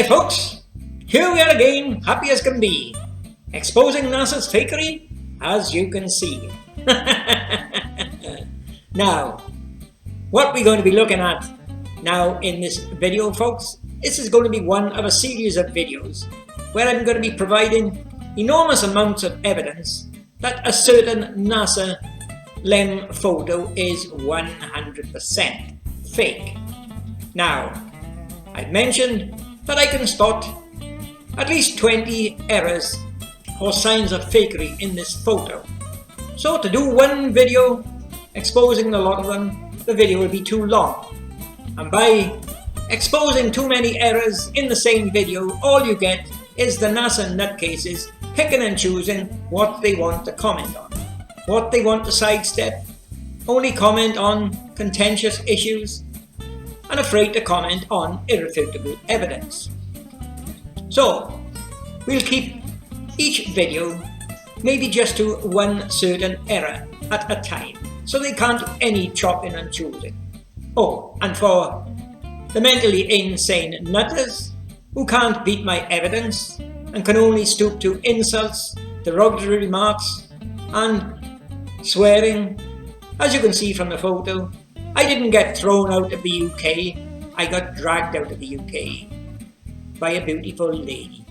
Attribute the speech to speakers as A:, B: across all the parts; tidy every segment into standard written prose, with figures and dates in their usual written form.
A: G'day folks, here we are again, happy as can be, exposing NASA's fakery, as you can see. Now, what we're going to be looking at now in this video, folks, this is going to be one of a series of videos where I'm going to be providing enormous amounts of evidence that a certain NASA LEM photo is 100% fake. Now, I've mentioned that I can spot at least 20 errors or signs of fakery in this photo. So to do one video exposing a lot of them, the video will be too long. And by exposing too many errors in the same video, all you get is the NASA nutcases picking and choosing what they want to comment on, what they want to sidestep, only comment on contentious issues, and afraid to comment on irrefutable evidence. So, we'll keep each video maybe just to one certain error at a time, so they can't do any chopping and choosing. Oh, and for the mentally insane nutters who can't beat my evidence and can only stoop to insults, derogatory remarks, and swearing, as you can see from the photo, I didn't get thrown out of the UK, I got dragged out of the UK by a beautiful lady.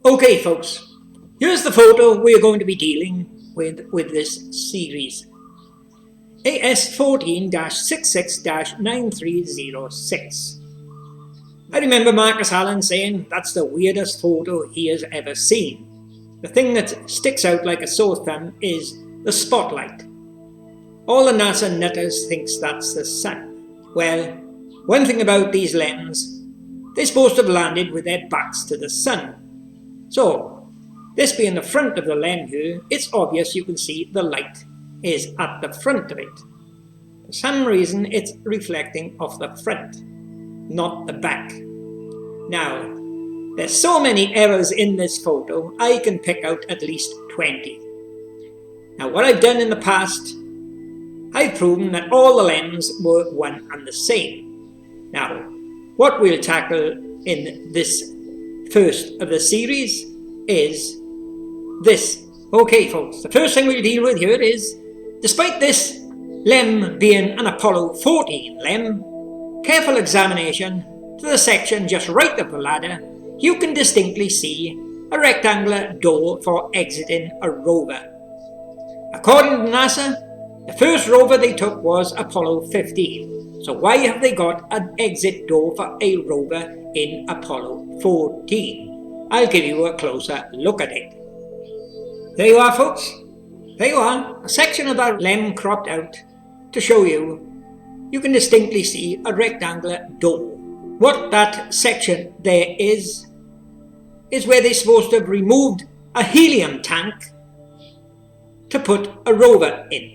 A: Okay folks, here's the photo we're going to be dealing with this series. AS14-66-9306. I remember Marcus Allen saying that's the weirdest photo he has ever seen. The thing that sticks out like a sore thumb is the spotlight. All the NASA nutters thinks that's the sun. Well, one thing about these LEMs, they're supposed to have landed with their backs to the sun. So, this being the front of the LEM here, it's obvious you can see the light is at the front of it. For some reason, it's reflecting off the front, not the back. Now, there's so many errors in this photo, I can pick out at least 20. Now, what I've done in the past, I've proven that all the LEMs were one and the same. Now, what we'll tackle in this first of the series is this. Okay folks, the first thing we'll deal with here is, despite this LEM being an Apollo 14 LEM, careful examination to the section just right of the ladder, you can distinctly see a rectangular door for exiting a rover. According to NASA, the first rover they took was Apollo 15, so why have they got an exit door for a rover in Apollo 14? I'll give you a closer look at it. There you are folks, there you are, a section of that LEM cropped out to show you. You can distinctly see a rectangular door. What that section there is where they're supposed to have removed a helium tank to put a rover in.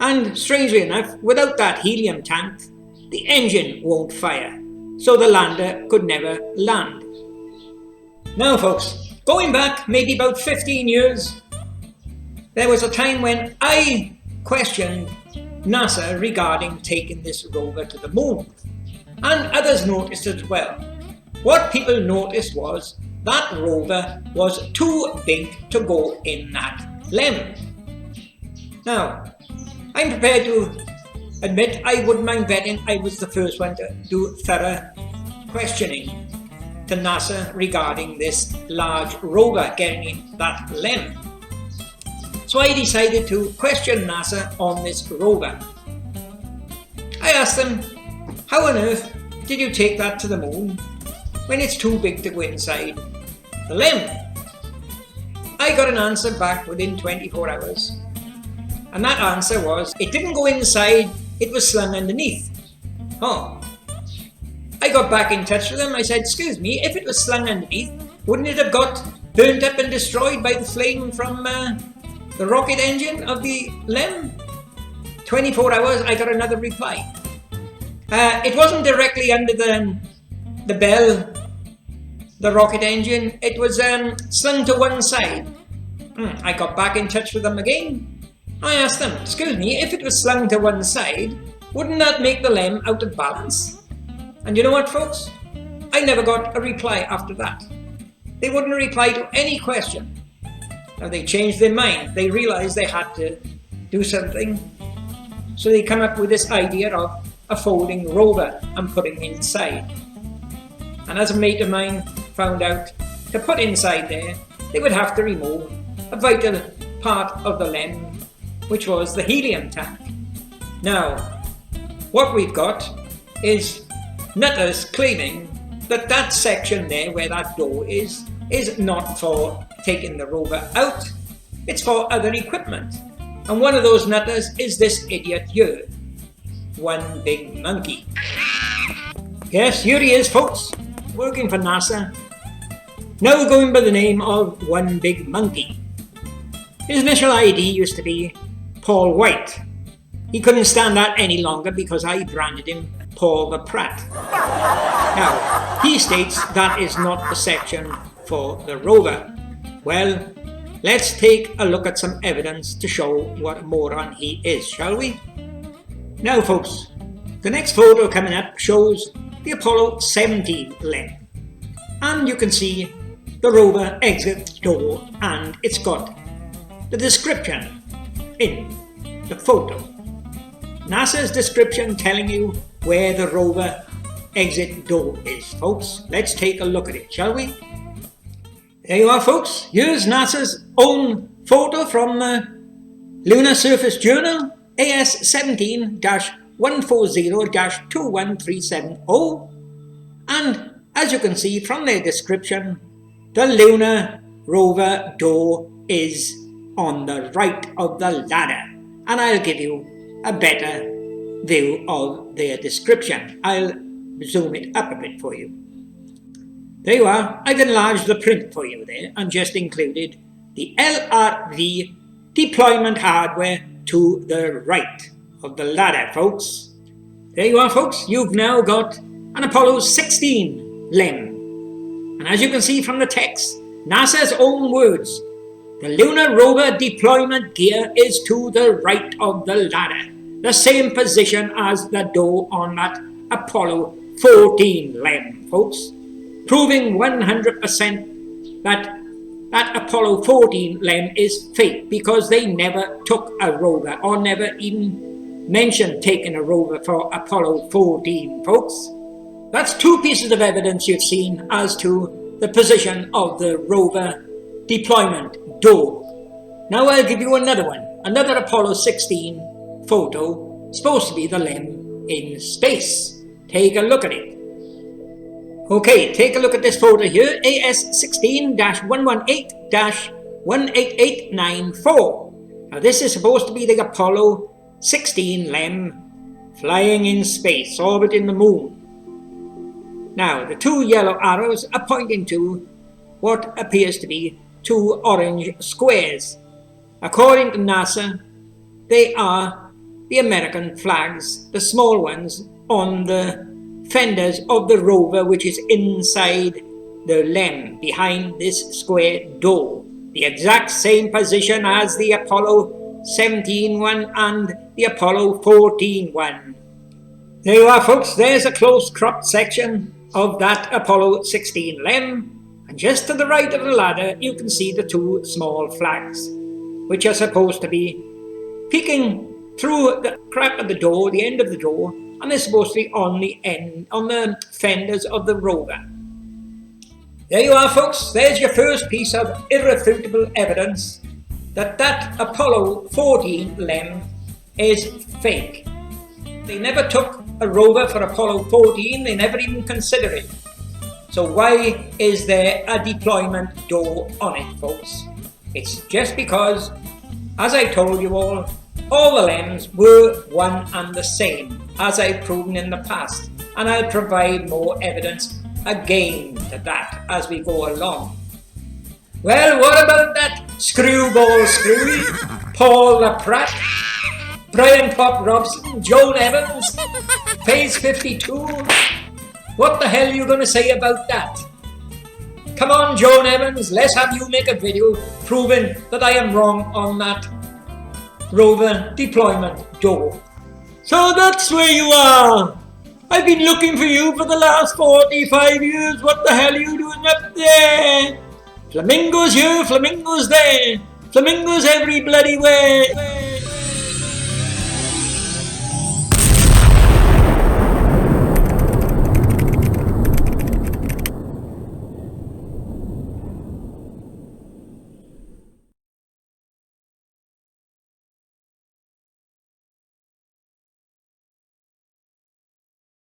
A: And strangely enough, without that helium tank, the engine won't fire, so the lander could never land. Now folks, going back maybe about 15 years, there was a time when I questioned NASA regarding taking this rover to the moon. And others noticed it as well. What people noticed was that rover was too big to go in that LEM. Now, I'm prepared to admit I wouldn't mind betting I was the first one to do thorough questioning to NASA regarding this large rover getting in that LEM. So I decided to question NASA on this rover. I asked them, how on earth did you take that to the moon when it's too big to go inside the LEM? I got an answer back within 24 hours. And that answer was, it didn't go inside, it was slung underneath. Oh. I got back in touch with them, I said, excuse me, if it was slung underneath, wouldn't it have got burnt up and destroyed by the flame from the rocket engine of the LEM? 24 hours, I got another reply. It wasn't directly under the bell, the rocket engine, it was slung to one side. I got back in touch with them again. I asked them, excuse me, if it was slung to one side, wouldn't that make the LEM out of balance? And you know what folks? I never got a reply after that. They wouldn't reply to any question. Now they changed their mind. They realized they had to do something. So they come up with this idea of a folding rover and putting inside. And as a mate of mine found out, to put inside there, they would have to remove a vital part of the LEM, which was the helium tank. Now, what we've got is nutters claiming that that section there where that door is not for taking the rover out, it's for other equipment. And one of those nutters is this idiot here, One Big Monkey. Yes, here he is, folks, working for NASA, now going by the name of One Big Monkey. His initial ID used to be Paul White. He couldn't stand that any longer because I branded him Paul the Pratt. Now, he states that is not the section for the rover. Well, let's take a look at some evidence to show what a moron he is, shall we? Now folks, the next photo coming up shows the Apollo 17 LEM. And you can see the rover exit door, and it's got the description in the photo. NASA's description telling you where the rover exit door is, folks. Let's take a look at it, shall we? There you are, folks. Here's NASA's own photo from the Lunar Surface Journal, AS17-140-21370. And as you can see from their description, the lunar rover door is on the right of the ladder. And I'll give you a better view of their description. I'll zoom it up a bit for you. There you are. I've enlarged the print for you there and just included the LRV deployment hardware to the right of the ladder, folks. There you are, folks. You've now got an Apollo 16 LEM. And as you can see from the text, NASA's own words, the lunar rover deployment gear is to the right of the ladder, the same position as the door on that Apollo 14 LEM, folks, proving 100% that that Apollo 14 LEM is fake because they never took a rover or never even mentioned taking a rover for Apollo 14, folks. That's two pieces of evidence you've seen as to the position of the rover deployment door. Now I'll give you another one, another Apollo 16 photo, supposed to be the LEM in space. Take a look at it. Okay, take a look at this photo here, AS16-118-18894. Now this is supposed to be the Apollo 16 LEM flying in space, orbiting the moon. Now the two yellow arrows are pointing to what appears to be two orange squares. According to NASA, they are the American flags, the small ones on the fenders of the rover, which is inside the LEM, behind this square door. The exact same position as the Apollo 17 one and the Apollo 14 one. There you are, folks. There's a close cropped section of that Apollo 16 LEM. And just to the right of the ladder, you can see the two small flags, which are supposed to be peeking through the crack of the door, the end of the door, and they're supposed to be on the end, on the fenders of the rover. There you are, folks. There's your first piece of irrefutable evidence that that Apollo 14 LEM is fake. They never took a rover for Apollo 14. They never even considered it. So why is there a deployment door on it, folks? It's just because, as I told you all the LEMs were one and the same, as I've proven in the past, and I'll provide more evidence again to that as we go along. Well, what about that screwball Screwy, Paul the Pratt, Brian Pop Robson, Joan Evans, page 52? What the hell are you going to say about that? Come on, Joan Evans, let's have you make a video proving that I am wrong on that rover deployment door. So that's where you are. I've been looking for you for the last 45 years. What the hell are you doing up there? Flamingos here, flamingos there. Flamingos every bloody way.